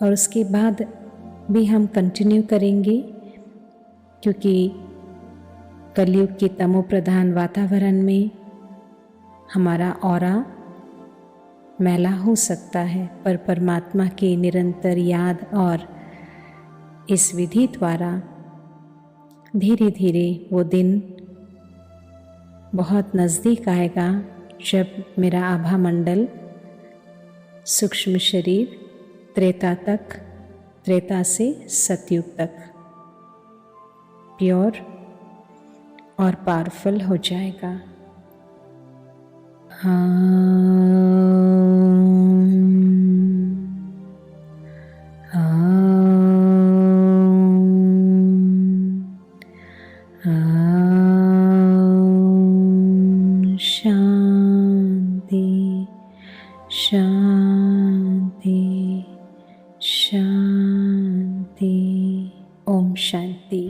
और उसके बाद भी हम कंटिन्यू करेंगे, क्योंकि कलयुग के तमो प्रधान वातावरण में हमारा ऑरा मैला हो सकता है, पर परमात्मा की निरंतर याद और इस विधि द्वारा धीरे धीरे वो दिन बहुत नज़दीक आएगा जब मेरा आभा मंडल सूक्ष्म शरीर त्रेता से सतयुग तक प्योर और पावरफुल हो जाएगा। शांति शांति शांति। ओम शांति।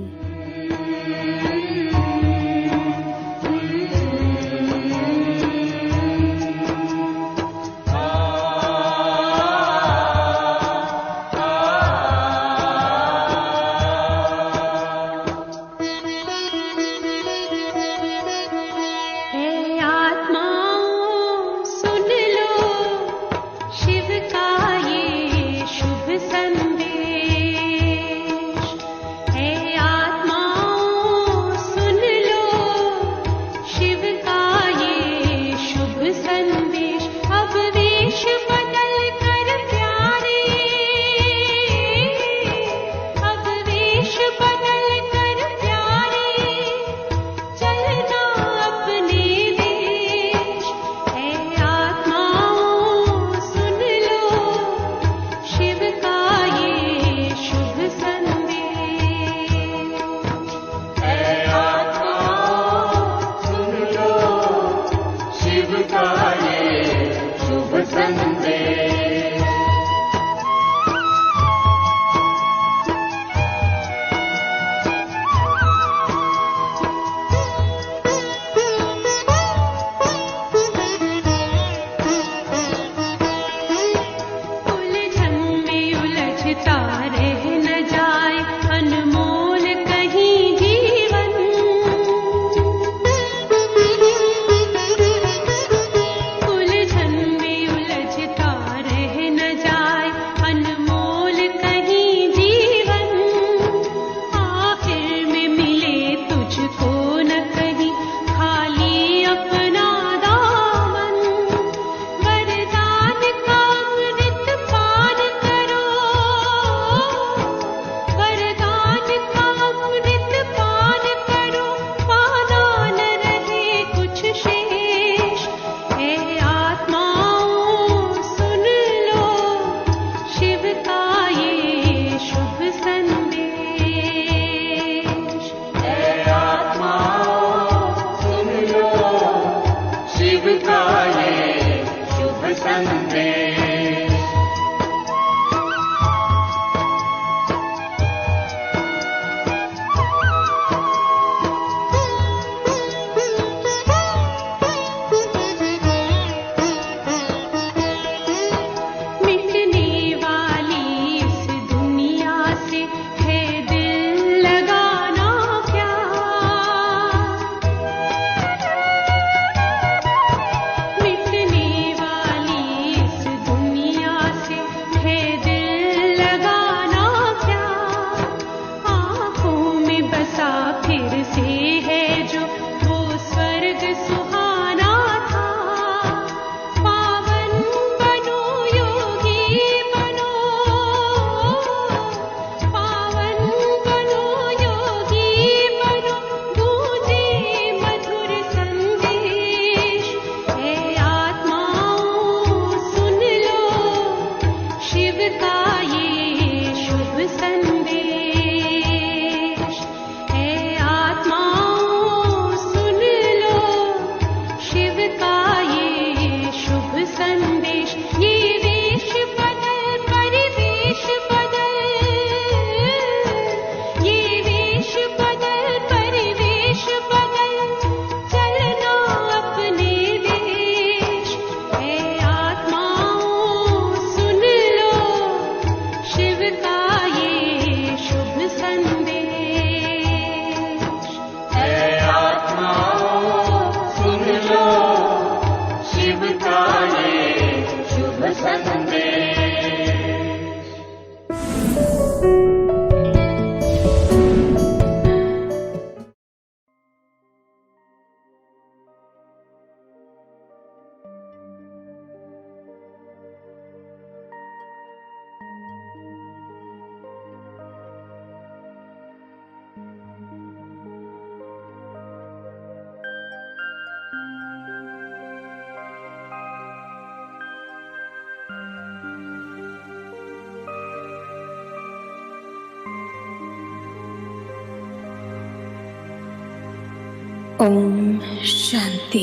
ओम शांति।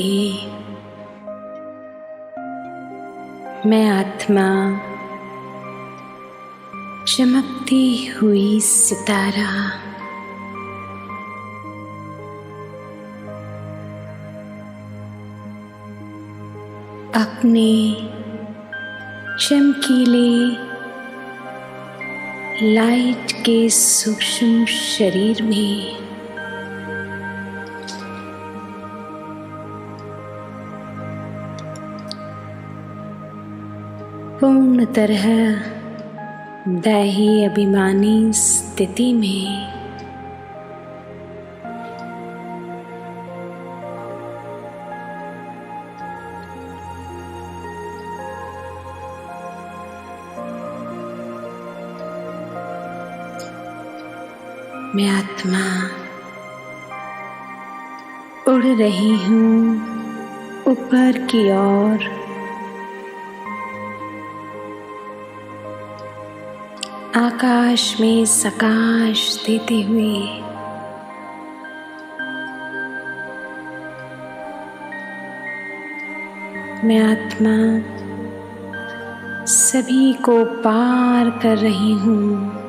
मैं आत्मा चमकती हुई सितारा अपने चमकीले लाइट के सूक्ष्म शरीर में पूर्ण तरह दैही अभिमानी स्थिति में मैं आत्मा उड़ रही हूँ ऊपर की ओर। आकाश में सकाश देते हुए मैं आत्मा सभी को पार कर रही हूँ।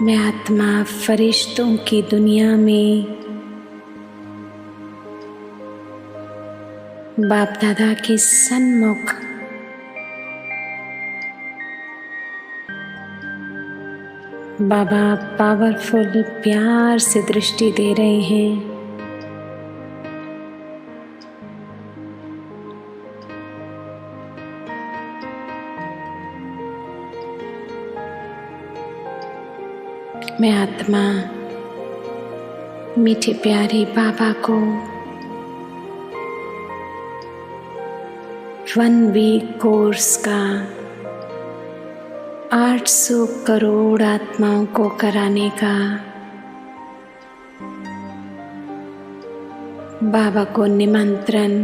मैं आत्मा फरिश्तों की दुनिया में बाप दादा के सन्मुख बाबा पावरफुल प्यार से दृष्टि दे रहे हैं। मैं आत्मा मीठे प्यारे बाबा को 1 वीक कोर्स का 800 करोड़ आत्माओं को कराने का बाबा को निमंत्रण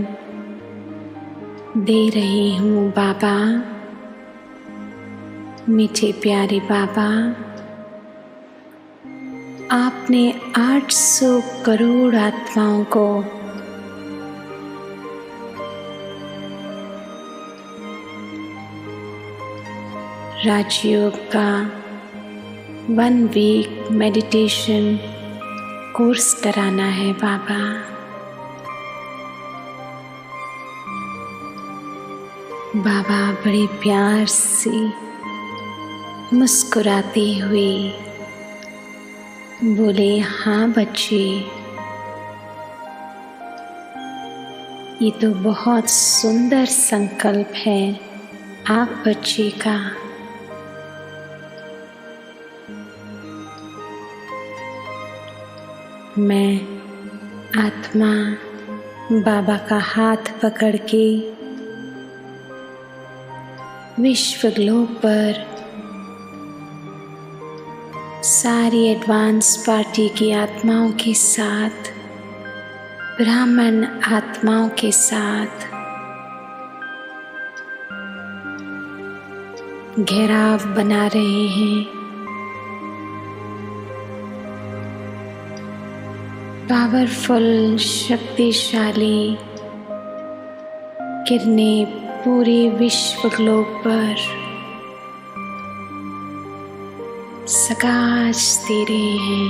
दे रही हूँ। बाबा, मीठे प्यारे बाबा, आपने 800 करोड़ आत्माओं को राजयोग का 1 वीक मेडिटेशन कोर्स कराना है। बाबा, बाबा बड़े प्यार से मुस्कुराते हुए बोले, हाँ बच्चे, ये तो बहुत सुंदर संकल्प है आप बच्चे का। मैं आत्मा बाबा का हाथ पकड़ के विश्व ग्लोब पर सारी एडवांस पार्टी की आत्माओं के साथ, ब्राह्मण आत्माओं के साथ घेराव बना रहे हैं। पावरफुल शक्तिशाली किरणें पूरे विश्व ग्लोब पर प्रकाश दे रहे हैं।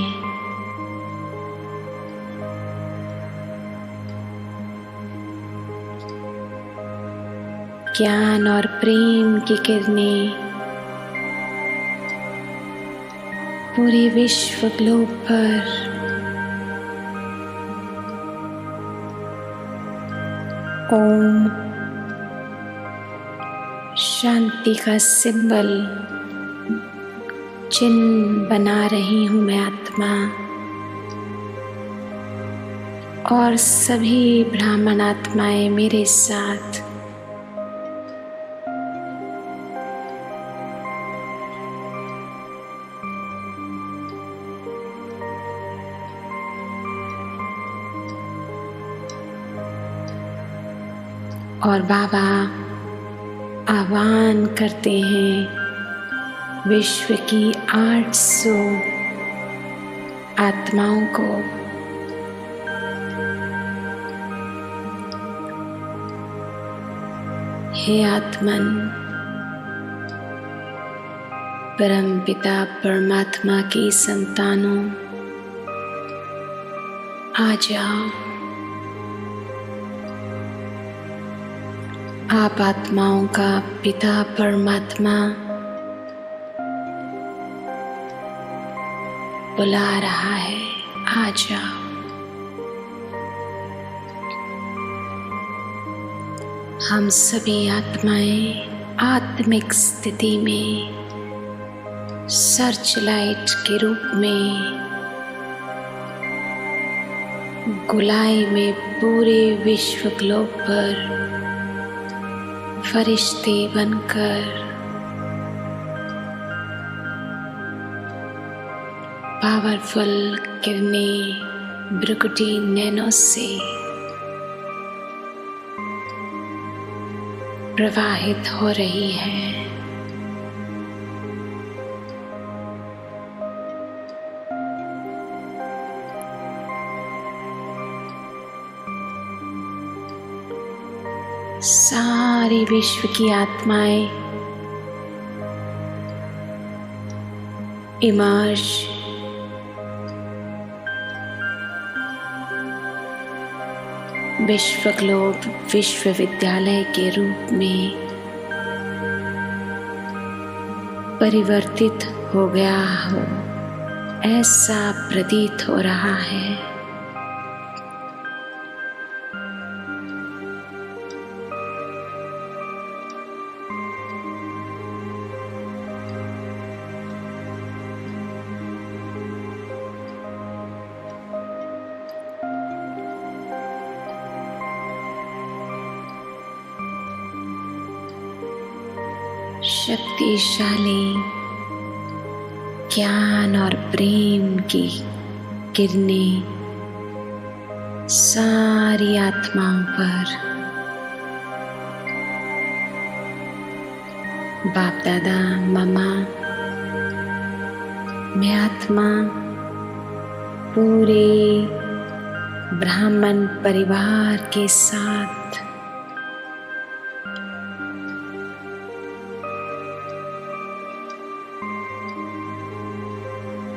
ज्ञान और प्रेम की किरणें पूरे विश्व ग्लोब पर ओम शांति का सिंबल चिन्ह बना रही हूँ मैं आत्मा, और सभी ब्राह्मण आत्माएं मेरे साथ और बाबा आह्वान करते हैं विश्व की 800 आत्माओं को हे आत्मन, परम पिता परमात्मा की संतानों, आ जाओ। आप आत्माओं का पिता परमात्मा बुला रहा है, आ जाओ। हम सभी आत्माएं आत्मिक स्थिति में सर्च लाइट के रूप में गोलाई में पूरे विश्व ग्लोब पर फरिश्ते बनकर पावरफुल किरणें ब्रुकुटी नैनो से प्रवाहित हो रही है। सारी विश्व की आत्माएं इमर्ज विश्व ग्लोब विश्वविद्यालय के रूप में परिवर्तित हो गया हो, ऐसा प्रतीत हो रहा है। शक्तिशाली ज्ञान और प्रेम की किरणें सारी आत्माओं पर बाप दादा मम्मा मैं आत्मा पूरे ब्राह्मण परिवार के साथ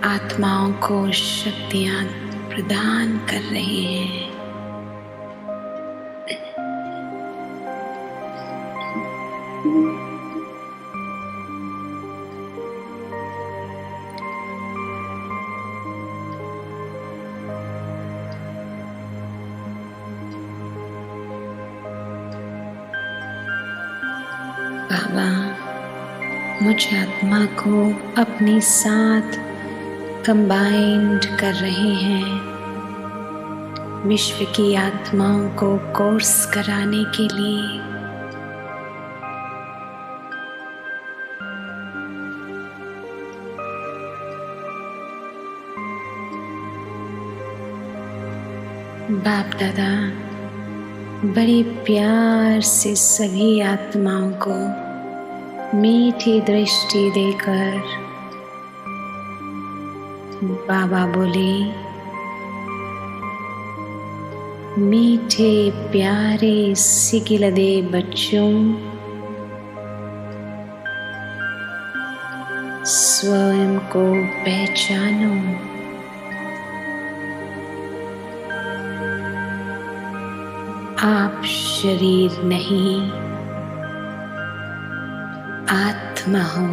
आत्माओं को शक्तियां प्रदान कर रहे हैं। बाबा मुझ आत्मा को अपने साथ कंबाइंड कर रहे हैं विश्व की आत्माओं को कोर्स कराने के लिए। बाप दादा बड़े प्यार से सभी आत्माओं को मीठी दृष्टि देकर बाबा बोले, मीठे प्यारे सिकिलदे बच्चों, स्वयं को पहचानो। आप शरीर नहीं आत्मा हो।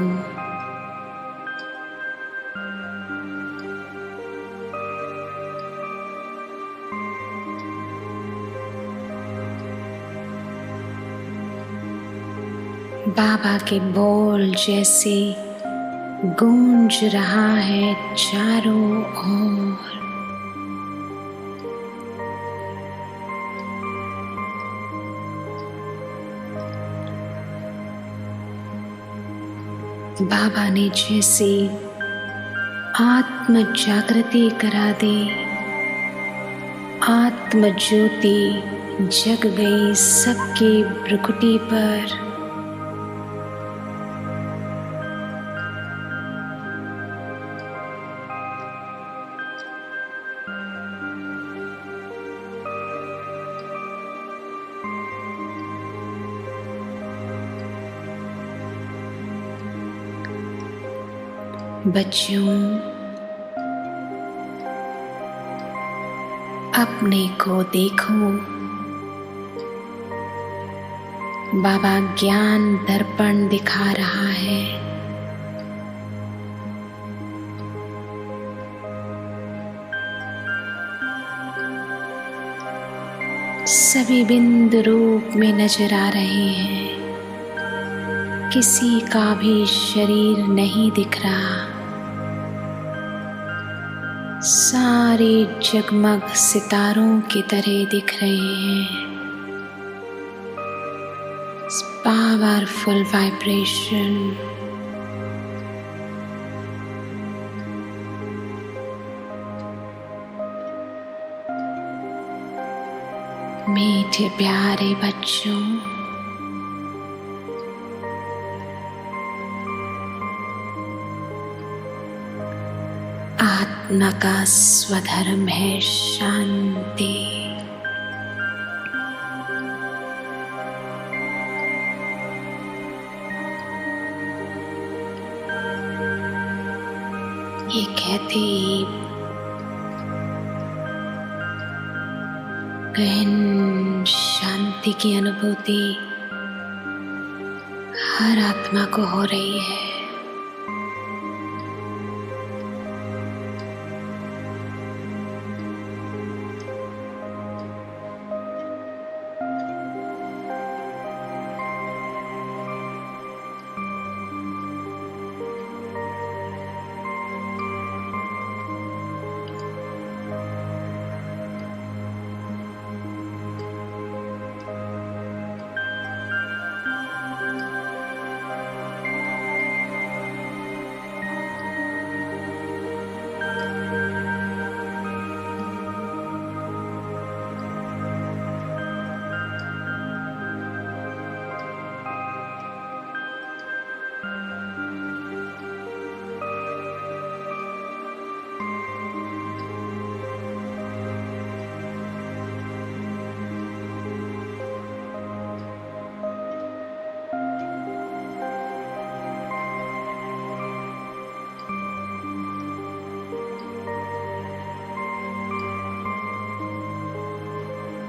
बाबा के बोल जैसे गूंज रहा है चारों ओर। बाबा ने जैसे आत्म जागृति करा दी, आत्म ज्योति जग गई सबकी भ्रुकुटी पर। बच्चों, अपने को देखो। बाबा ज्ञान दर्पण दिखा रहा है। सभी बिंदु रूप में नजर आ रहे हैं। किसी का भी शरीर नहीं दिख रहा। सारे जगमग सितारों की तरह दिख रहे हैं। Powerful vibration. मीठे प्यारे बच्चों, आत्मा का स्वधर्म है शांति। ये कहते गहन शांति की अनुभूति हर आत्मा को हो रही है।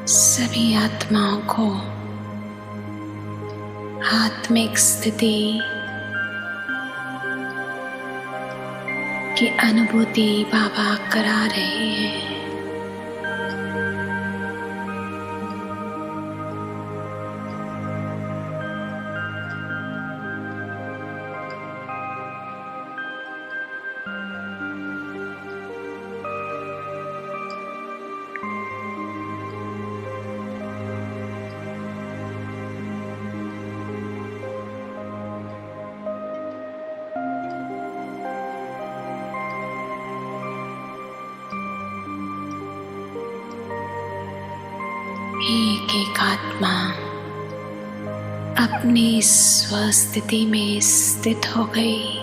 सभी आत्माओं को आत्मिक स्थिति की अनुभूति बाबा करा रहे हैं। एक एक आत्मा अपनी स्वस्थिति में स्थित हो गई।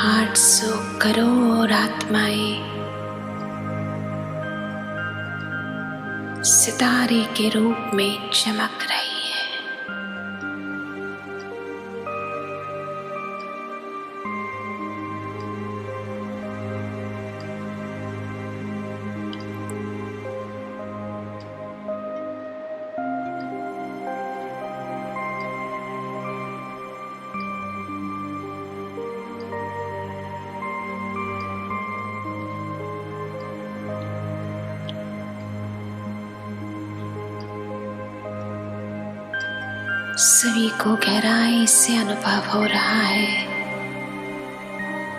आठ सौ करोड़ आत्माएं सितारे के रूप में चमक रही है। सभी को गहराई से अनुभव हो रहा है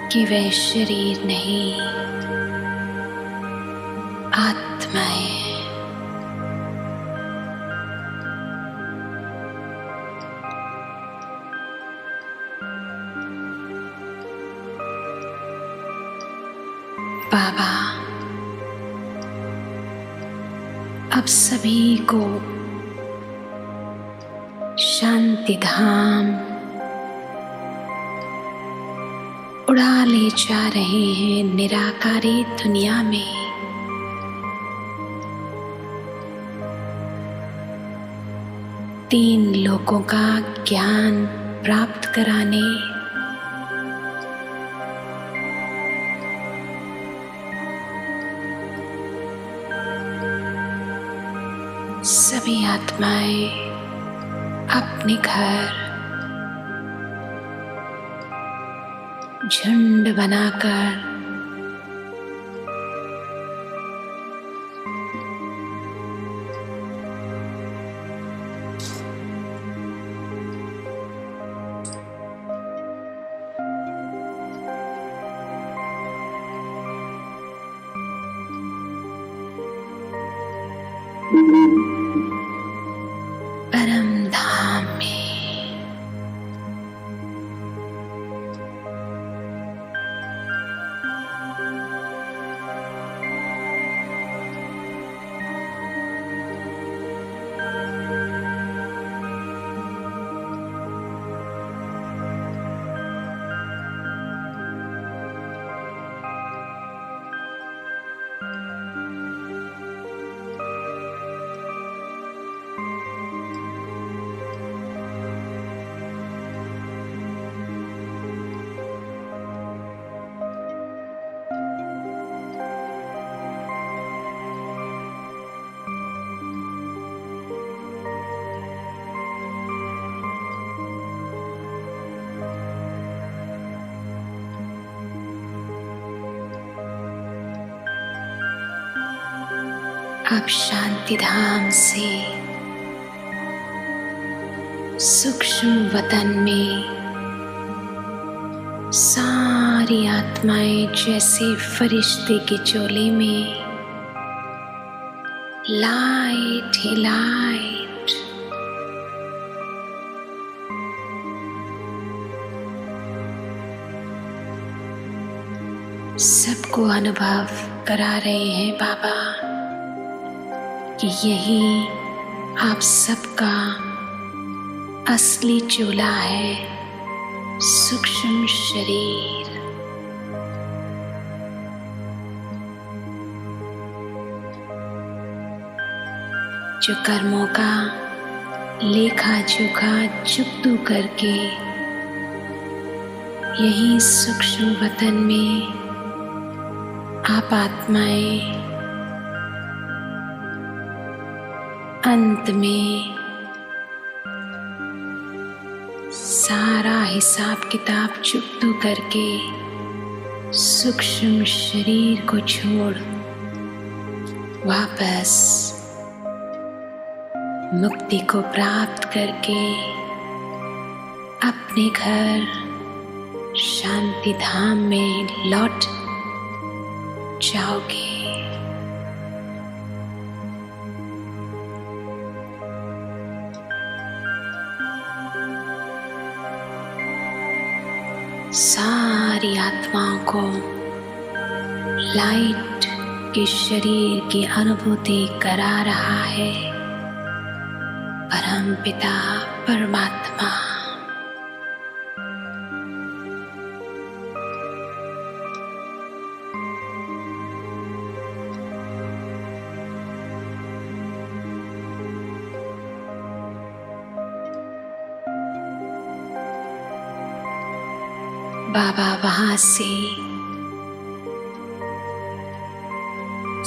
कि वह शरीर नहीं, आत्मा है। अब सभी को शांति धाम उड़ा ले जा रहे हैं निराकारी दुनिया में। तीन लोकों का ज्ञान प्राप्त कराने, सभी आत्माएं अपने घर झुंड बनाकर परम धाम में अब शांति धाम से सूक्ष्म वतन में सारी आत्माएं जैसे फरिश्ते के चोले में लाइट ही लाइट सबको अनुभव करा रहे हैं बाबा कि यही आप सबका असली चोला है, सूक्ष्म शरीर। जो कर्मों का लेखा जोखा चुकतू करके यही सूक्ष्म वतन में आप आत्माएं अंत में सारा हिसाब किताब चुकतू करके सूक्ष्म शरीर को छोड़ वापस मुक्ति को प्राप्त करके अपने घर शांति धाम में लौट जाओगे। सारी आत्माओं को लाइट के शरीर की अनुभूति करा रहा है परम पिता परमात्मा। बाबा वहां से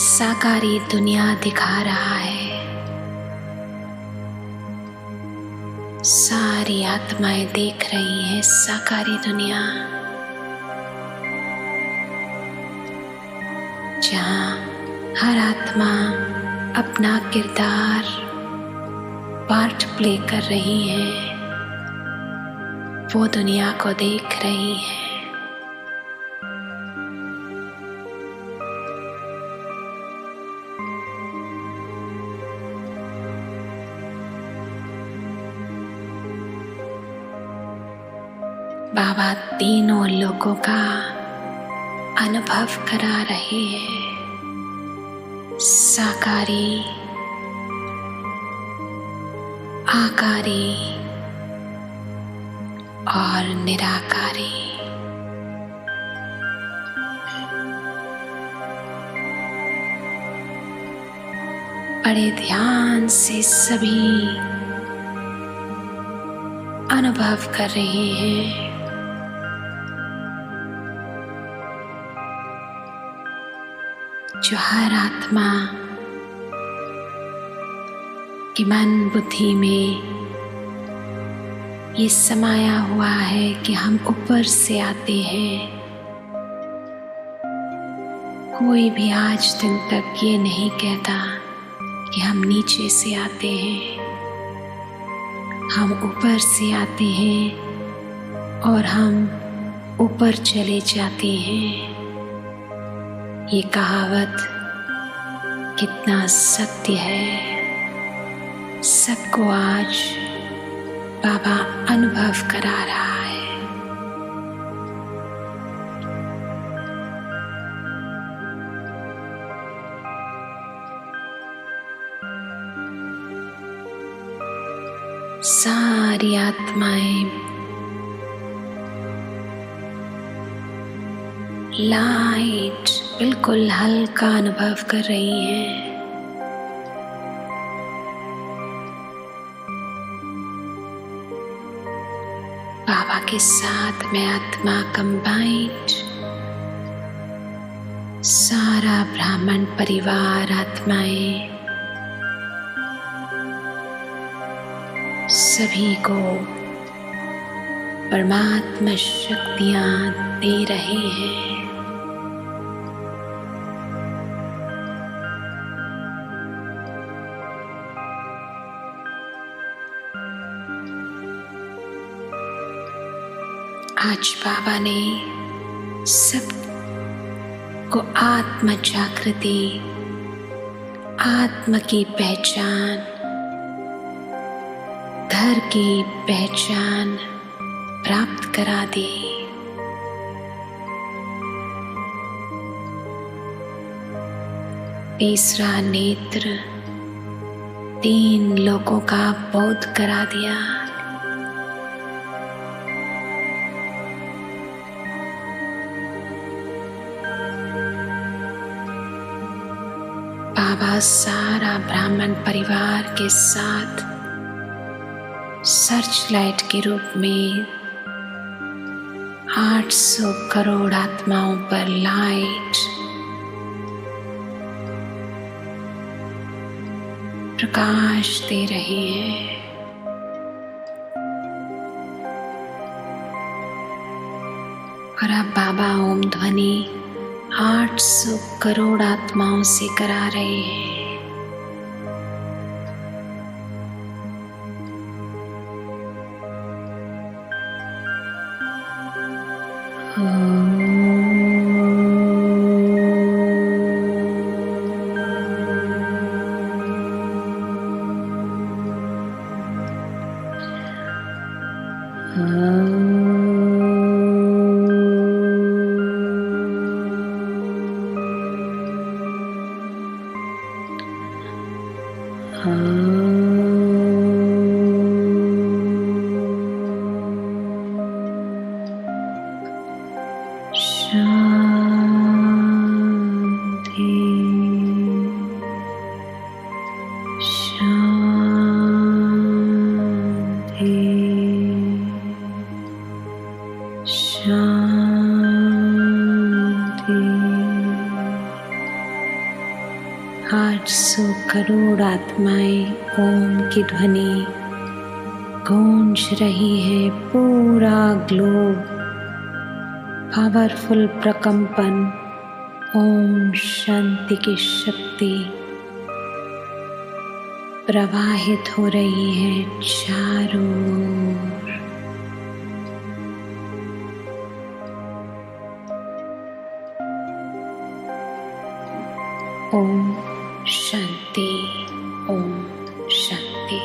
साकारी दुनिया दिखा रहा है। सारी आत्माएं देख रही हैं साकारी दुनिया, जहां हर आत्मा अपना किरदार पार्ट प्ले कर रही है, वो दुनिया को देख रही है। बाबा तीनों लोगों का अनुभव करा रहे हैं, साकारी, आकारी और निराकारी। बड़े ध्यान से सभी अनुभव कर रहे हैं। जो हर आत्मा के मन बुद्धि में ये समाया हुआ है कि हम ऊपर से आते हैं। कोई भी आज दिन तक ये नहीं कहता कि हम नीचे से आते हैं। हम ऊपर से आते हैं और हम ऊपर चले जाते हैं। ये कहावत कितना सत्य है, सबको आज बाबा अनुभव करा रहा है। सारी आत्माएं लाइट बिल्कुल हल्का अनुभव कर रही हैं। बाबा के साथ में आत्मा कंबाइंड, सारा ब्राह्मण परिवार आत्माएं सभी को परमात्मा शक्तियां दे रहे हैं। आज बाबा ने सबको आत्म जागृति, आत्मा की पहचान, घर की पहचान प्राप्त करा दी। तीसरा नेत्र 3 लोगों का बोध करा दिया। बाबा सारा ब्राह्मण परिवार के साथ सर्च लाइट के रूप में 800 करोड़ आत्माओं पर लाइट प्रकाश दे रहे हैं। और अब बाबा ओम ध्वनि 800 करोड़ आत्माओं से करा रहे हैं। करोड़ आत्माएं ओम की ध्वनि गूंज रही है। पूरा ग्लोब पावरफुल प्रकंपन, ओम शांति की शक्ति प्रवाहित हो रही है चारों ओर। ओम शांति, ओम शांति।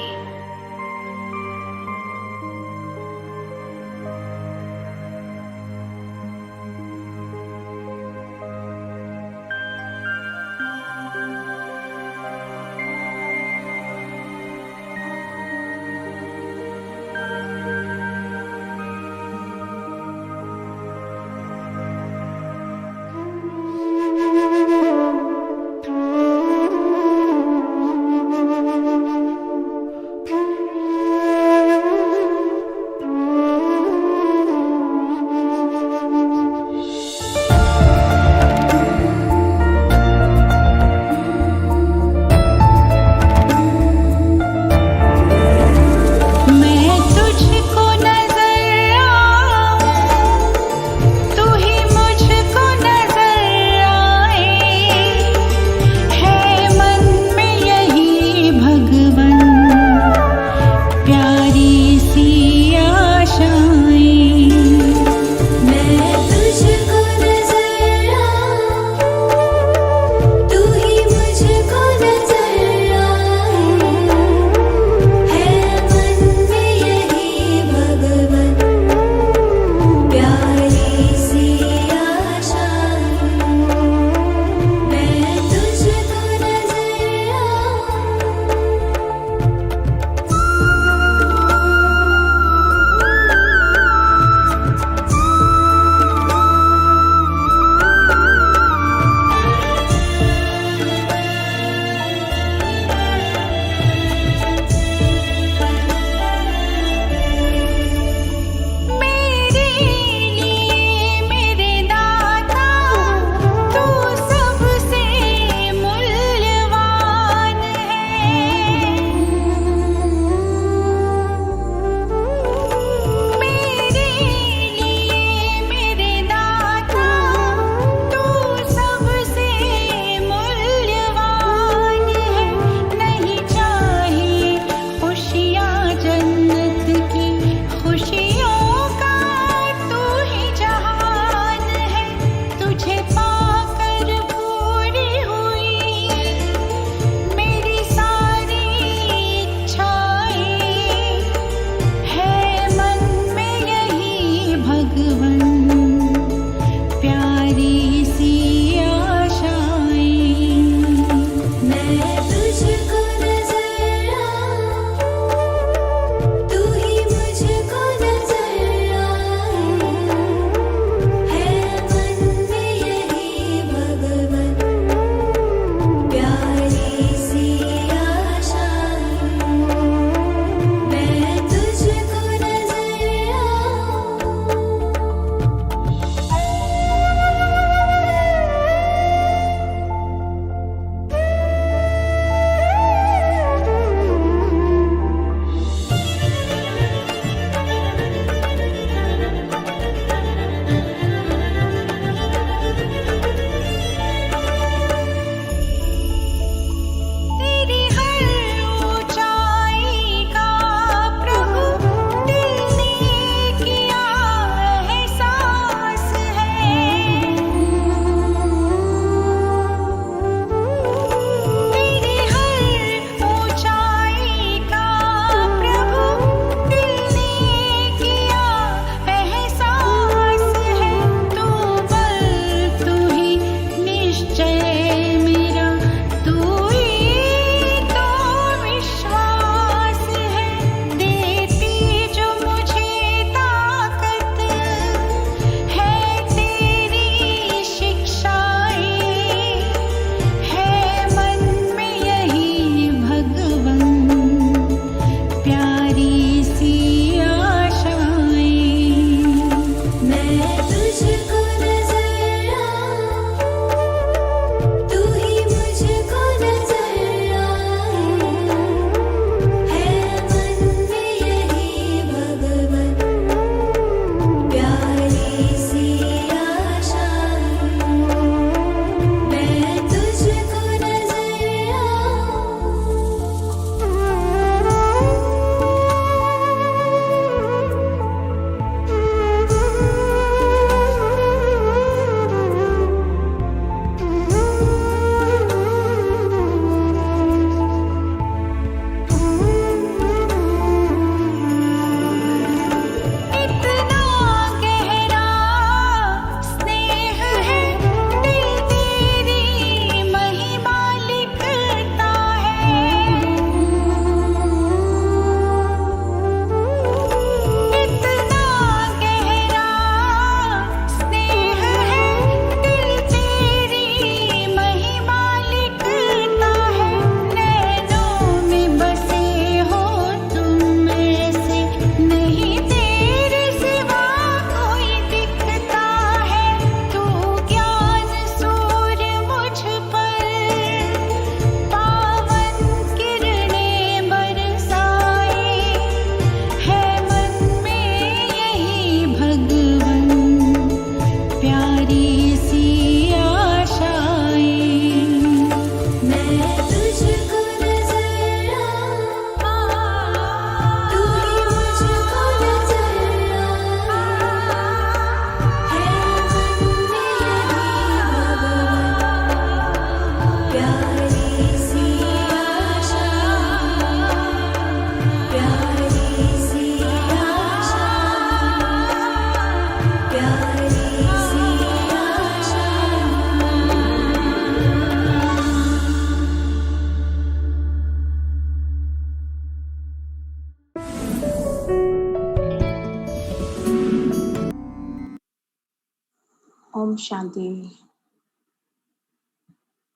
ओम शांति।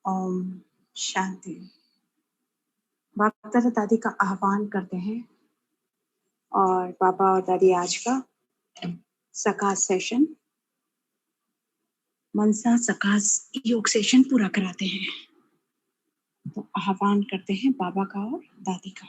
ओम शांति। बाबा दादा दादी का आह्वान करते हैं और बाबा और दादी आज का सकाश सेशन, मनसा सकाश योग सेशन पूरा कराते हैं। तो आह्वान करते हैं बाबा का और दादी का।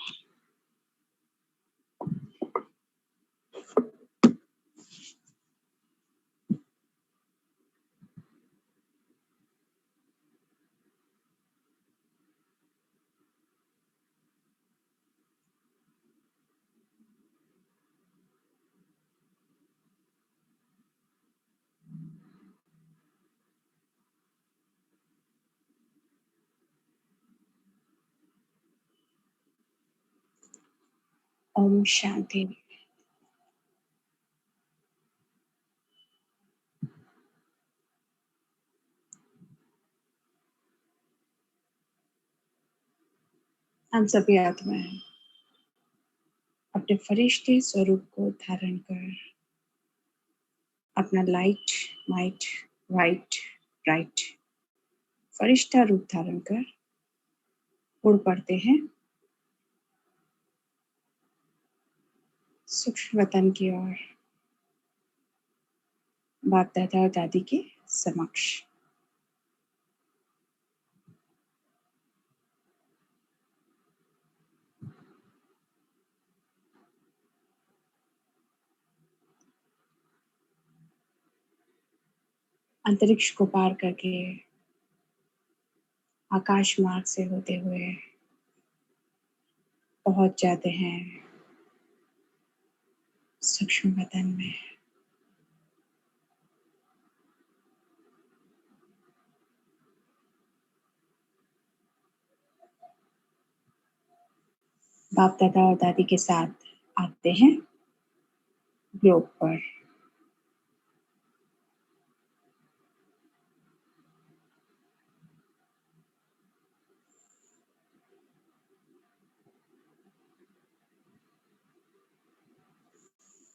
ओम शांति। हम सभी आत्माएं अपने फरिश्ते स्वरूप को धारण कर अपना लाइट, माइट, वाइट, ब्राइट फरिश्ता रूप धारण कर उड़ पड़ते हैं सूक्ष्म वतन की ओर, बाप दादा और दादी के समक्ष। अंतरिक्ष को पार करके आकाश मार्ग से होते हुए पहुंच जाते हैं सूक्ष्म वतन में। बाप दादा और दादी के साथ आते हैं ग्लोब पर।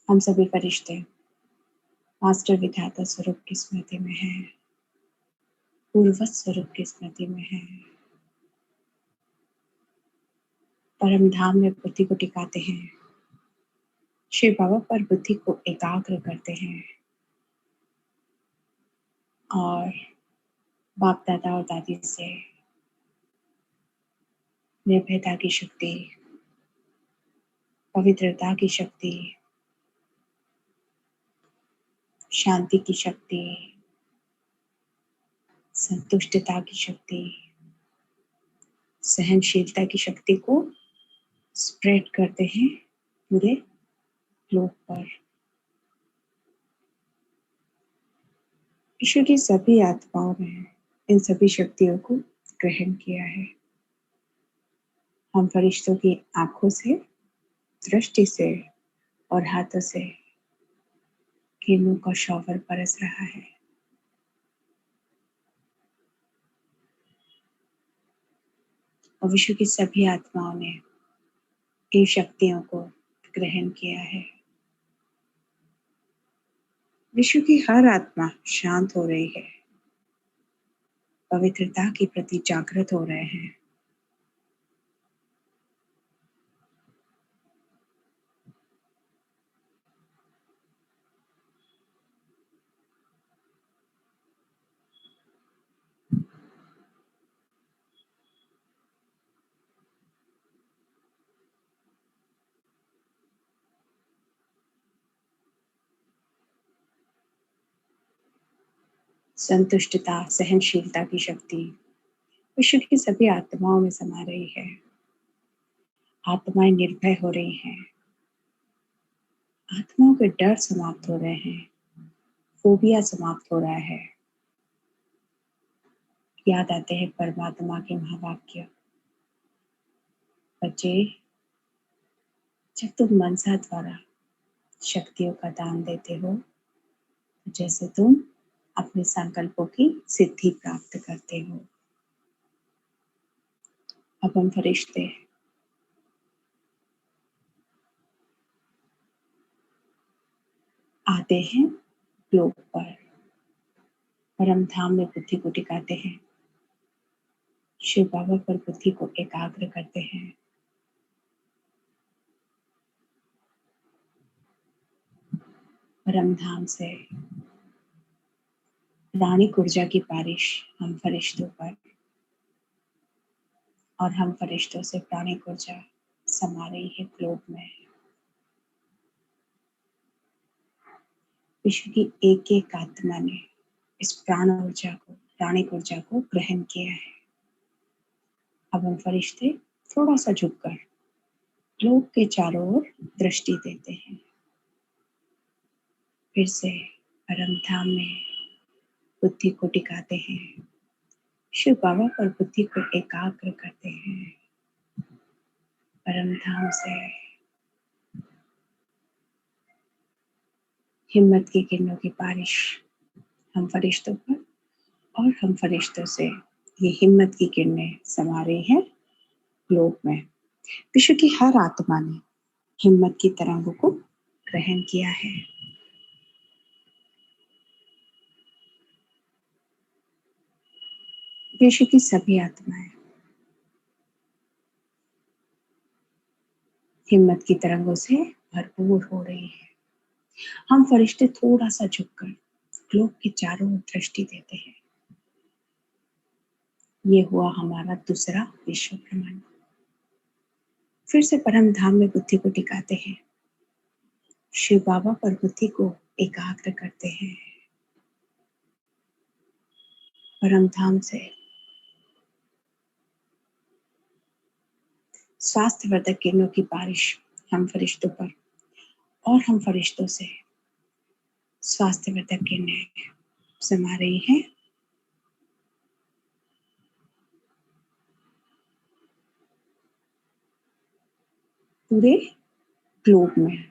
हम सभी फरिश्ते मास्टर विधाता स्वरूप की स्मृति में हैं, पूर्वज स्वरूप की स्मृति में हैं। परम धाम में बुद्धि को टिकाते हैं, शिव बाबा पर बुद्धि को एकाग्र करते हैं और बाप दादा और दादी से निर्भयता की शक्ति, पवित्रता की शक्ति, शांति की शक्ति, संतुष्टता की शक्ति, सहनशीलता की शक्ति को स्प्रेड करते हैं पूरे ग्लोब पर। ईश्वर की सभी आत्माओं ने इन सभी शक्तियों को ग्रहण किया है। हम फरिश्तों की आंखों से, दृष्टि से और हाथों से किरणों का शॉवर बरस रहा है। और विश्व की सभी आत्माओं ने इन शक्तियों को ग्रहण किया है। विश्व की हर आत्मा शांत हो रही है, पवित्रता के प्रति जागृत हो रहे हैं। संतुष्टता, सहनशीलता की शक्ति विश्व की सभी आत्माओं में समा रही है। आत्माएं निर्भय हो रही हैं, आत्माओं के डर समाप्त हो रहे हैं, फोबिया समाप्त हो रहा है। याद आते हैं परमात्मा के महावाक्य, बच्चे जब तुम मनसा द्वारा शक्तियों का दान देते हो तो जैसे तुम अपने संकल्पों की सिद्धि प्राप्त करते हो। अब हम फरिश्ते आते हैं ग्लोब पर। परम धाम में बुद्धि को टिकाते हैं, शिव बाबा पर बुद्धि को एकाग्र करते हैं। परम धाम से प्राणिक ऊर्जा की बारिश हम फरिश्तों पर और हम फरिश्तों से प्राणिक ऊर्जा समा रही है ग्लोब में। विश्व की एक एक आत्मा ने इस प्राणिक ऊर्जा को ग्रहण किया है। अब हम फरिश्ते थोड़ा सा झुककर ग्लोब के चारों ओर दृष्टि देते हैं। फिर से परम धाम में बुद्धि को टिकाते हैं, शिव बाबा पर बुद्धि को एकाग्र करते हैं। परम धाम से हिम्मत की किरणों की बारिश हम फरिश्तों पर और हम फरिश्तों से ये हिम्मत की किरणें समा रही हैं ग्लोब में। विश्व की हर आत्मा ने हिम्मत की तरंगों को ग्रहण किया है। विश्व की सभी आत्माएं हिम्मत की तरंगों से भरपूर हो रही है। हम फरिश्ते थोड़ा सा झुककर ग्लोब के चारों ओर दृष्टि देते हैं। ये हुआ हमारा दूसरा विश्व भ्रमण। फिर से परम धाम में बुद्धि को टिकाते हैं, शिव बाबा पर बुद्धि को एकाग्र करते हैं। परम धाम से स्वास्थ्यवर्धक किरणों की बारिश हम फरिश्तों पर और हम फरिश्तों से स्वास्थ्यवर्धक किरणें समा रही हैं। पूरे ग्लोब में,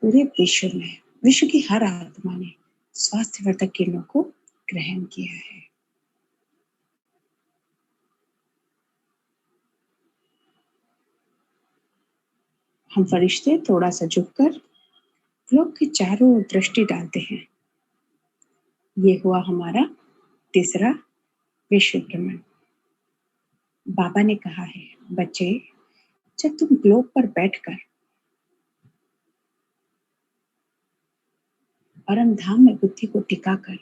पूरे विश्व में, विश्व की हर आत्मा ने स्वास्थ्यवर्धक किरणों को ग्रहण किया है। हम फरिश्ते थोड़ा सा झुककर ग्लोब के चारों ओर दृष्टि डालते हैं। ये हुआ हमारा तीसरा विश्व भ्रमण। बाबा ने कहा है, बच्चे, जब तुम ग्लोब पर बैठकर परम धाम में बुद्धि को टिकाकर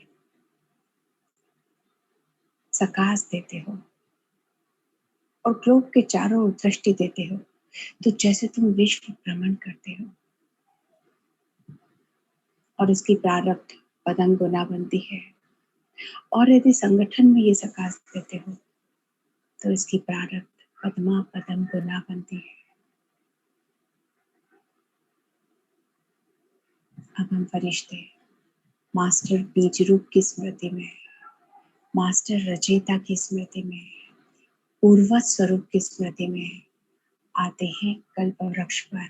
सकाश देते हो और ग्लोब के चारों ओर दृष्टि देते हो, तो जैसे तुम विश्व भ्रमण करते हो और इसकी प्रारब्ध पतंग गुना बनती है। और यदि संगठन में ये सकाश देते हो तो इसकी प्रारब्ध पद्मा पतंग गुना बनती है। अब हम फरिश्ते मास्टर बीज रूप की स्मृति में, मास्टर रचयिता की स्मृति में, पूर्वज स्वरूप की स्मृति में आते हैं कल्प वृक्ष पर।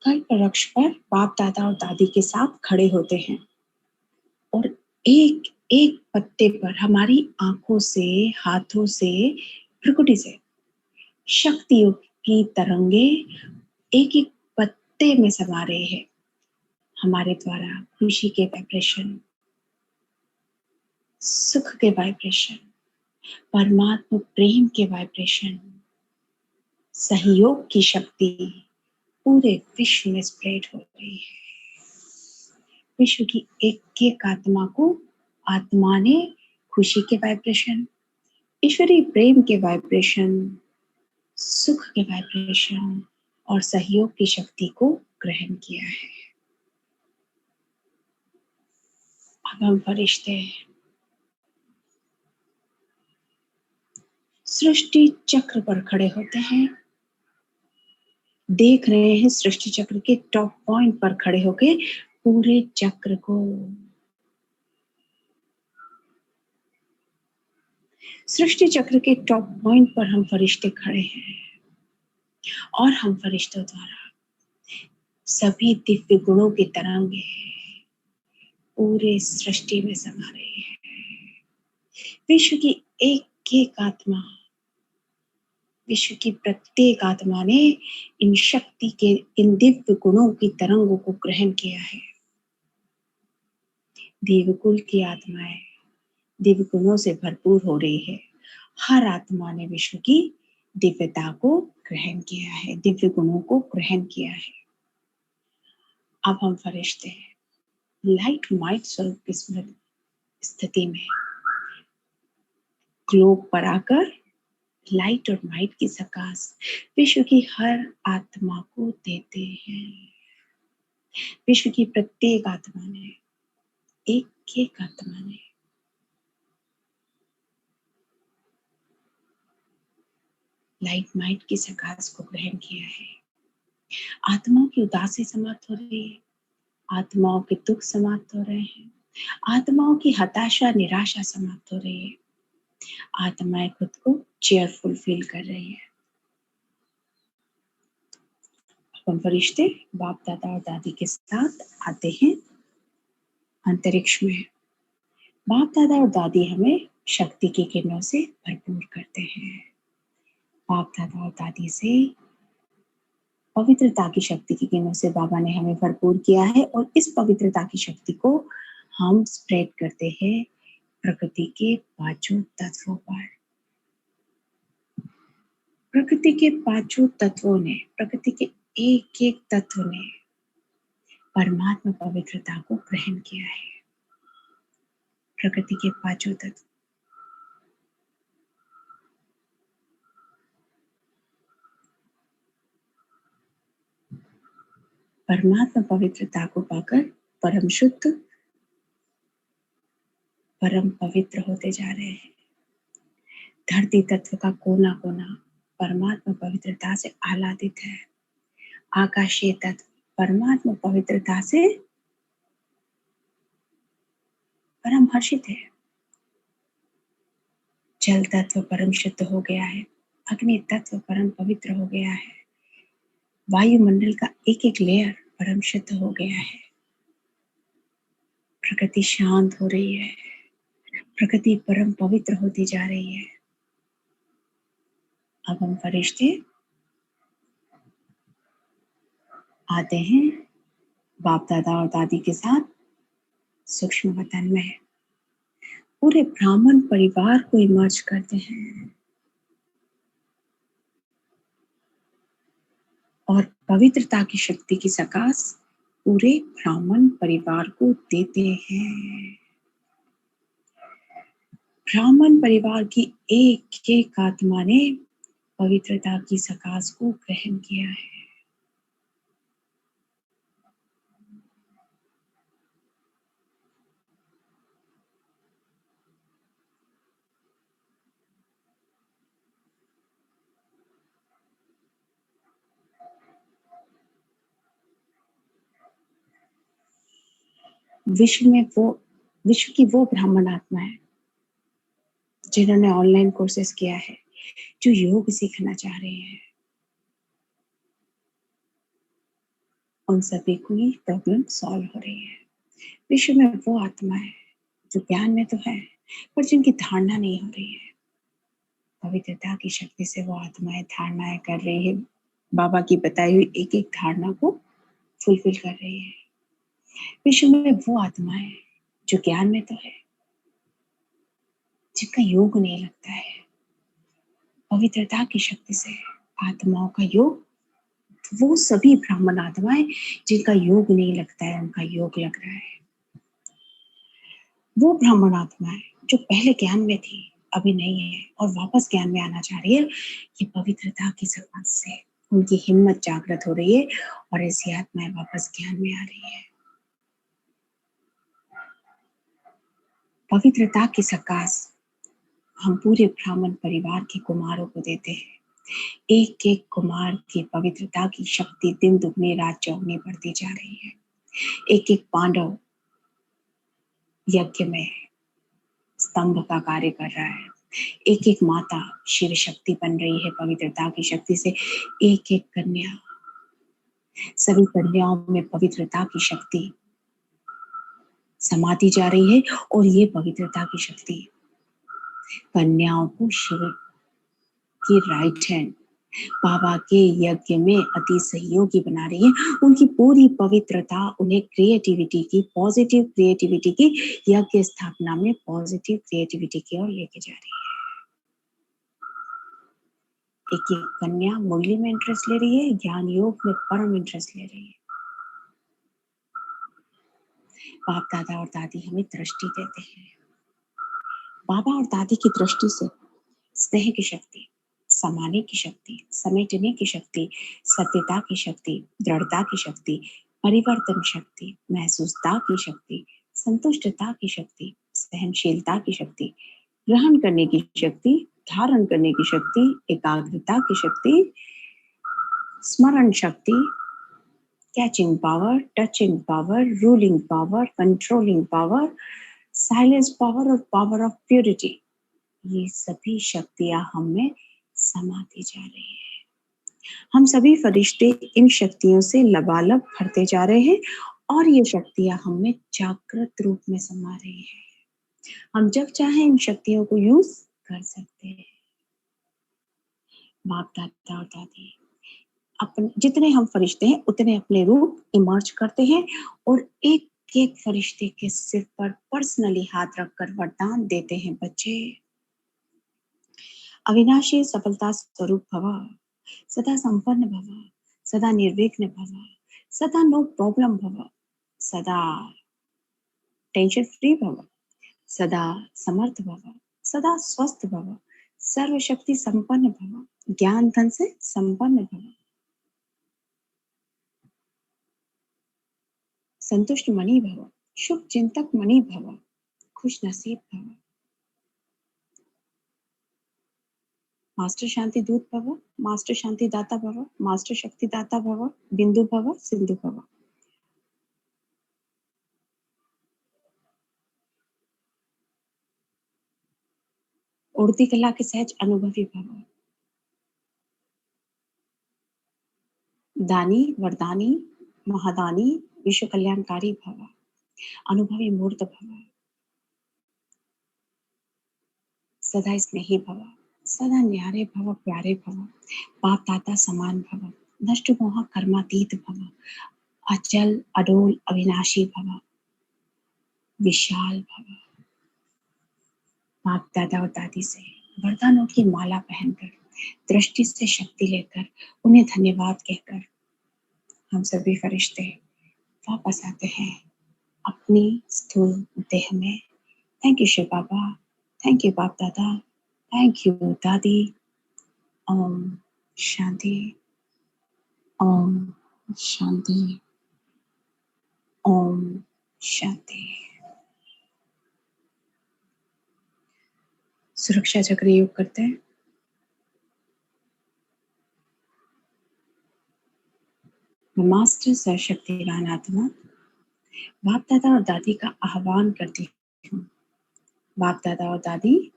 कल्प वृक्ष पर बाप दादा और दादी के साथ खड़े होते हैं और एक एक पत्ते पर हमारी आंखों से, हाथों से, प्रकृति से शक्तियों की तरंगे एक एक पत्ते में समा रहे हैं। हमारे द्वारा खुशी के वाइब्रेशन, सुख के वाइब्रेशन, परमात्मा प्रेम के वाइब्रेशन, सहयोग की शक्ति पूरे विश्व में स्प्रेड हो रही है। विश्व की एक एक आत्मा ने खुशी के वाइब्रेशन, ईश्वरीय प्रेम के वाइब्रेशन, सुख के वाइब्रेशन और सहयोग की शक्ति को ग्रहण किया है। अब हम फरिश्ते सृष्टि चक्र पर खड़े होते हैं, देख रहे हैं सृष्टि चक्र के टॉप पॉइंट पर खड़े होके पूरे चक्र को। सृष्टि चक्र के टॉप पॉइंट पर हम फरिश्ते खड़े हैं और हम फरिश्तों द्वारा सभी दिव्य गुणों की तरंगे पूरे सृष्टि में समा रही है। विश्व की एक एक आत्मा, विश्व की प्रत्येक आत्मा ने इन शक्ति के, इन दिव्य गुणों की तरंगों को ग्रहण किया है। देवकुल की आत्माएं दिव्य गुणों से भरपूर हो रही है। हर आत्मा ने विश्व की दिव्यता को ग्रहण किया है, दिव्य गुणों को ग्रहण किया है। अब हम फरिश्ते लाइट माइट स्वरूप की स्थिति में ग्लोब पर आकर लाइट और माइट की सकाश विश्व की हर आत्मा को देते हैं। विश्व की प्रत्येक आत्मा ने, एक एक आत्मा ने लाइट माइट की सकाश को ग्रहण किया है। आत्माओं की उदासी समाप्त हो रही है, आत्माओं के दुख समाप्त हो रहे हैं, आत्माओं की हताशा निराशा समाप्त हो रही है। आत्माएं खुद को चेयरफुल फील कर रही है। हम फरिश्ते बाप दादा और दादी के साथ आते हैं अंतरिक्ष में। बाप दादा और दादी हमें शक्ति की किरणों से भरपूर करते हैं। बाप दादा और दादी से पवित्रता की शक्ति की किरणों से बाबा ने हमें भरपूर किया है और इस पवित्रता की शक्ति को हम स्प्रेड करते हैं प्रकृति के पांचों तत्वों पर। प्रकृति के पांचों तत्वों ने, प्रकृति के एक एक तत्व ने परमात्मा पवित्रता को ग्रहण किया है। प्रकृति के पांचों तत्व परमात्मा पवित्रता को पाकर परम शुद्ध, परम पवित्र होते जा रहे हैं। धरती तत्व का कोना कोना परमात्मा पवित्रता से आह्लादित है। आकाशीय तत्व परमात्मा पवित्रता से परम हर्षित है। जल तत्व परम शुद्ध हो गया है। अग्नि तत्व परम पवित्र हो गया है। वायुमंडल का एक एक लेयर परम शुद्ध हो गया है। प्रकृति शांत हो रही है। प्रकृति परम पवित्र होती जा रही है। अब हम फरिश्ते आते हैं बाप दादा और दादी के साथ सूक्ष्म वतन में। पूरे ब्राह्मण परिवार को इमर्ज करते हैं और पवित्रता की शक्ति की सकाश पूरे ब्राह्मण परिवार को देते हैं। ब्राह्मण परिवार की एक एक आत्मा ने पवित्रता की सकाश को ग्रहण किया है। विश्व की वो ब्राह्मण आत्मा है जिन्होंने ऑनलाइन कोर्सेस किया है, जो योग सीखना चाह रहे हैं। उन सभी की प्रॉब्लम सॉल्व हो रही है। विश्व में वो आत्मा है जो ज्ञान में तो है पर जिनकी धारणा नहीं हो रही है। पवित्रता की शक्ति से वो आत्माएं धारणाएं कर रही है। बाबा की बताई हुई एक एक धारणा को फुलफिल कर रही है। विश्व में वो आत्माएं जो ज्ञान में तो है, जिनका योग नहीं लगता है। पवित्रता की शक्ति से आत्माओं का योग, वो सभी ब्राह्मण आत्माएं जिनका योग नहीं लगता है, उनका योग लग रहा है। वो ब्राह्मण आत्माएं जो पहले ज्ञान में थी, अभी नहीं है और वापस ज्ञान में आना चाह रही है, ये पवित्रता की सकाश से उनकी हिम्मत जागृत हो रही है और ऐसी आत्माएं वापस ज्ञान में आ रही है। पवित्रता की सकाश हम पूरे ब्राह्मण परिवार के कुमारों को देते हैं। एक एक कुमार की पवित्रता की शक्ति दिन दुगनी रात चौगनी बढ़ती जा रही है। एक एक पांडव यज्ञ में स्तंभ का कार्य कर रहा है। एक एक माता शिव शक्ति बन रही है पवित्रता की शक्ति से। एक एक कन्या, सभी कन्याओं में पवित्रता की शक्ति समाती जा रही है और ये पवित्रता की शक्ति कन्याओं को शिव की राइट हैंड बाबा के यज्ञ में अति सहयोगी बना रही है। उनकी पूरी पवित्रता उन्हें क्रिएटिविटी की, पॉजिटिव क्रिएटिविटी की, यज्ञ स्थापना में पॉजिटिव क्रिएटिविटी की ओर लेके जा रही है। एक एक कन्या मुरली में इंटरेस्ट ले रही है, ज्ञान योग में परम इंटरेस्ट ले रही है। बाप दादा और दादी हमें दृष्टि देते हैं। बाबा और दादी की दृष्टि से स्नेह की शक्ति, समाने की शक्ति, समेटने की शक्ति, सत्यता की शक्ति, दृढ़ता की शक्ति, परिवर्तन शक्ति, महसूसता की शक्ति, संतुष्टता की शक्ति, सहनशीलता की शक्ति, ग्रहण करने की शक्ति, धारण करने की शक्ति, एकाग्रता की शक्ति, स्मरण शक्ति, catching power, touching power, ruling power, controlling power, silence power और पावर ऑफ प्योरिटी, ये सभी शक्तियां हम में समाती जा रही है। हम सभी फरिश्ते इन शक्तियों से लबालब भरते जा रहे हैं और ये शक्तियां हम में जागृत रूप में समा रही है। हम जब चाहें इन शक्तियों को यूज कर सकते हैं। बाप दादा और दादी अपने जितने हम फरिश्ते हैं उतने अपने रूप इमर्ज करते हैं और एक एक फरिश्ते के सिर पर पर्सनली हाथ रखकर वरदान देते हैं, बच्चे अविनाशी सफलता स्वरूप भव, सदा संपन्न भव, सदा निर्विघ्न भव, सदा नो प्रॉब्लम भव, सदा टेंशन फ्री भव, सदा समर्थ भव, सदा स्वस्थ भव, सर्वशक्ति संपन्न भव, ज्ञान धन से संपन्न भव, संतुष्ट मणि भव, शुभ चिंतक मणि भव, खुश नसीब भव, मास्टर शांति दूत भव, मास्टर शांति दाता भव, मास्टर शक्ति दाता भव, बिंदु भव, सिंधु भव। उड़ती कला के सहज अनुभवी भव, दानी वरदानी महादानी विश्व कल्याणकारी भव, अनुभवी मूर्त भव, सदा स्नेही भव, सदा न्यारे भव, प्यारे भव, बाप दाता समान भव, नष्ट मोह कर्मातीत भव, अचल अडोल अविनाशी भव, विशाल भव। बाप दादा और दादी से वरदानों की माला पहनकर, दृष्टि से शक्ति लेकर, उन्हें धन्यवाद कहकर हम सभी फरिश्ते वापस आते हैं अपनी स्थूल देह में। Thank you Shiv Baba, thank you Bap Dada, thank you दादी। ओम शांति, ओम शांति, ओम शांति। सुरक्षा चक्र योग करते हैं। मैं मास्टर सर्वशक्तिवान आत्मा बाप दादा और दादी का आह्वान करती हूँ। बाप दादा और दादी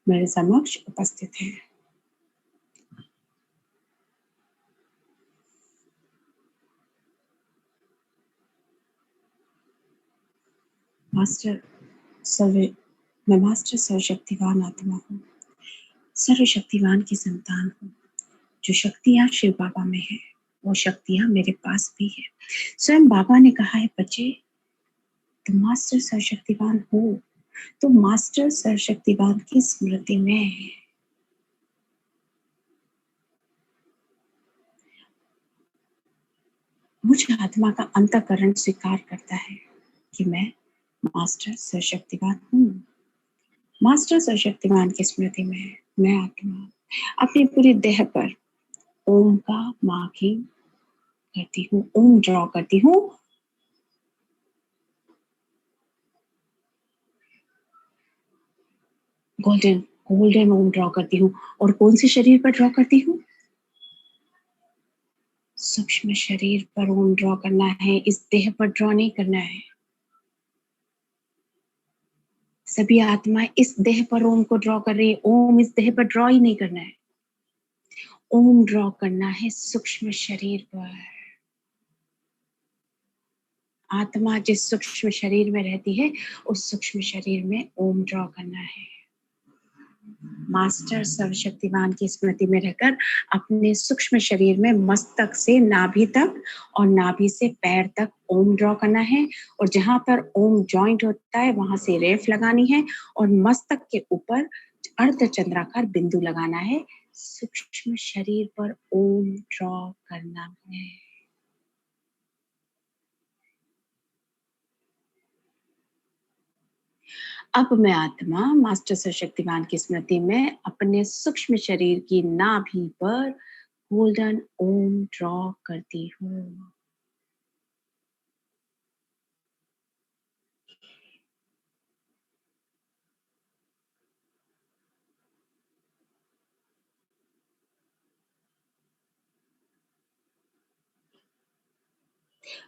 मेरे समक्ष उपस्थित हैं। मैं मास्टर सर्वशक्तिवान आत्मा हूँ, सर्वशक्तिवान की संतान हूँ। जो शक्तियाँ शिव बाबा में है वो शक्तियाँ मेरे पास भी है। स्वयं बाबा ने कहा है, बच्चे तुम मास्टर सर्वशक्तिवान हो, तो मास्टर सर्वशक्तिवान की स्मृति में मुझ आत्मा का अंतःकरण स्वीकार करता है कि मैं मास्टर सर्वशक्तिवान हूँ। मास्टर सर्वशक्तिवान की स्मृति में मैं आत्मा अपनी पूरी देह पर ओम का मार्किंग करती हूँ, ओम ड्रॉ करती हूँ। गोल्डन गोल्डन ओम ड्रॉ करती हूँ। और कौन से शरीर पर ड्रॉ करती हूँ? सूक्ष्म शरीर पर ओम ड्रॉ करना है, इस देह पर ड्रॉ नहीं करना है। सभी आत्माएं इस देह पर ओम को ड्रॉ कर रही है, ओम इस देह पर ड्रॉ ही नहीं करना है। ओम ड्रॉ करना है सूक्ष्म शरीर पर। आत्मा जिस सूक्ष्म शरीर में रहती है उस सूक्ष्म शरीर में ओम ड्रॉ करना है। मास्टर सर्वशक्तिमान की स्मृति में रहकर अपने सूक्ष्म शरीर में मस्तक से नाभि तक और नाभि से पैर तक ओम ड्रॉ करना है, और जहां पर ओम जॉइंट होता है वहां से रेफ लगानी है और मस्तक के ऊपर अर्धचंद्राकार बिंदु लगाना है। सूक्ष्म शरीर पर ओम ड्रॉ करना है। अब मैं आत्मा मास्टर सशक्तिमान की स्मृति में अपने सूक्ष्म शरीर की नाभि पर गोल्डन ओम ड्रॉ करती हूँ।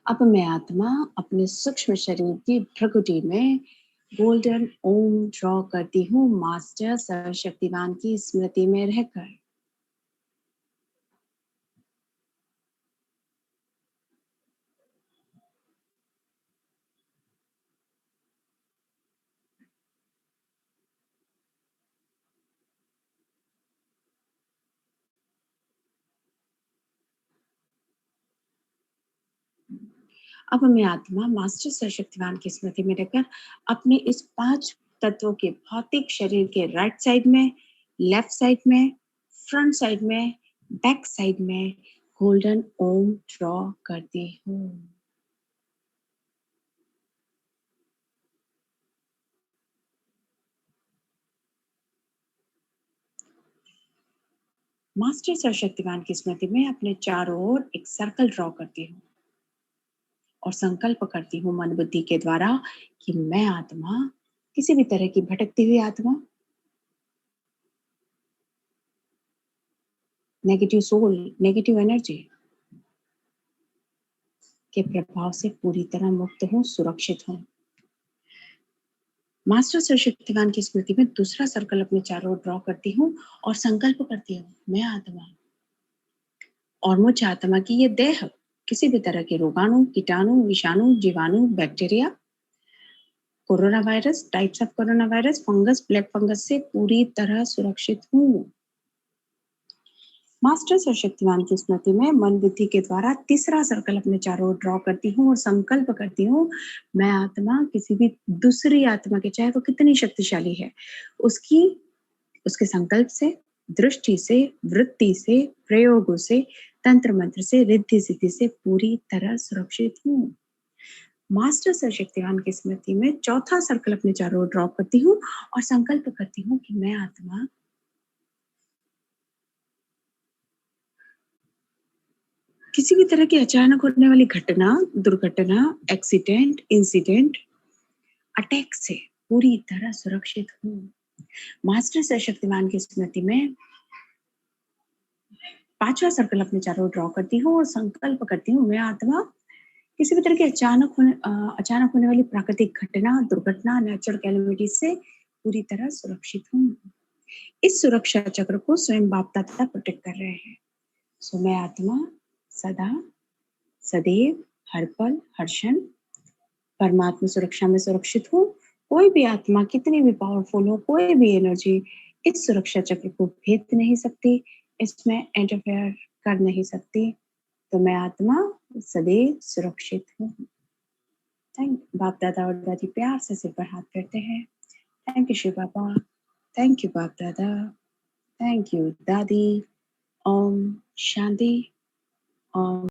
अब मैं आत्मा अपने सूक्ष्म शरीर की भ्रुकुटी में गोल्डन ओम ड्रॉ करती हूँ, मास्टर सर्वशक्तिमान की स्मृति में रहकर। अब मैं आत्मा मास्टर सर्वशक्तिमान की स्मृति में रहकर अपने इस 5 तत्वों के भौतिक शरीर के राइट साइड में, लेफ्ट साइड में, फ्रंट साइड में, बैक साइड में गोल्डन ओम ड्रॉ करती हूँ। मास्टर सर्वशक्तिमान की स्मृति में अपने चारों ओर एक सर्कल ड्रॉ करती हूँ और संकल्प करती हूँ मन बुद्धि के द्वारा कि मैं आत्मा किसी भी तरह की भटकती हुई आत्मा, नेगेटिव सोल, नेगेटिव एनर्जी के प्रभाव से पूरी तरह मुक्त हूँ, सुरक्षित हूँ। मास्टर सर्वशक्तिमान की स्मृति में दूसरा सर्कल अपने चारों ओर ड्रॉ करती हूँ और संकल्प करती हूँ मैं आत्मा और मुझ आत्मा की ये देह किसी भी तरह के रोगाणु, कीटाणु, विषाणु, जीवाणु, bacteria, corona virus, types of corona virus, fungus, black fungus से पूरी तरह सुरक्षित हूँ। मास्टर सर्वशक्तिमान की स्मृति में मन बुद्धि के द्वारा तीसरा सर्कल अपने चारों ओर ड्रॉ करती हूँ और संकल्प करती हूँ मैं आत्मा किसी भी दूसरी आत्मा के, चाहे वो कितनी शक्तिशाली है, उसकी उसके संकल्प से, दृष्टि से, वृत्ति से, प्रयोगों से, तंत्र मंत्र से, रिद्धि सिद्धि से पूरी तरह सुरक्षित हूँ। मास्टर सर्वशक्तिमान की स्मृति में चौथा सर्कल अपने चारों ओर ड्रॉ करती हूँ और संकल्प करती हूँ कि मैं आत्मा किसी भी तरह की अचानक होने वाली घटना, दुर्घटना, एक्सीडेंट, इंसिडेंट, अटैक से पूरी तरह सुरक्षित हूँ। मास्टर सशक्तिमान की स्मृति में पांचवा सर्कल अपने चारों ओर ड्रॉ करती हूँ और संकल्प करती हूँ मैं आत्मा किसी भी तरह की अचानक होने वाली प्राकृतिक घटना, दुर्घटना, नेचुरल कैलेमिटी से पूरी तरह सुरक्षित हूँ। इस सुरक्षा चक्र को स्वयं बाप दादा प्रोटेक्ट कर रहे हैं। सो मैं आत्मा सदा, सदैव, हर पल, हर क्षण परमात्मा सुरक्षा में सुरक्षित हूँ। कोई भी आत्मा कितनी भी पावरफुल हो, कोई भी एनर्जी इस सुरक्षा चक्र को भेद नहीं सकती, इसमें इंटरफेयर कर नहीं सकती। तो मैं आत्मा सदैव सुरक्षित हूँ। थैंक बाप दादा और दादी प्यार से सिर पर हाथ फेरते हैं। Thank you Shiv Baba, thank you Bap Dada, thank you दादी। ओम शांति। ओम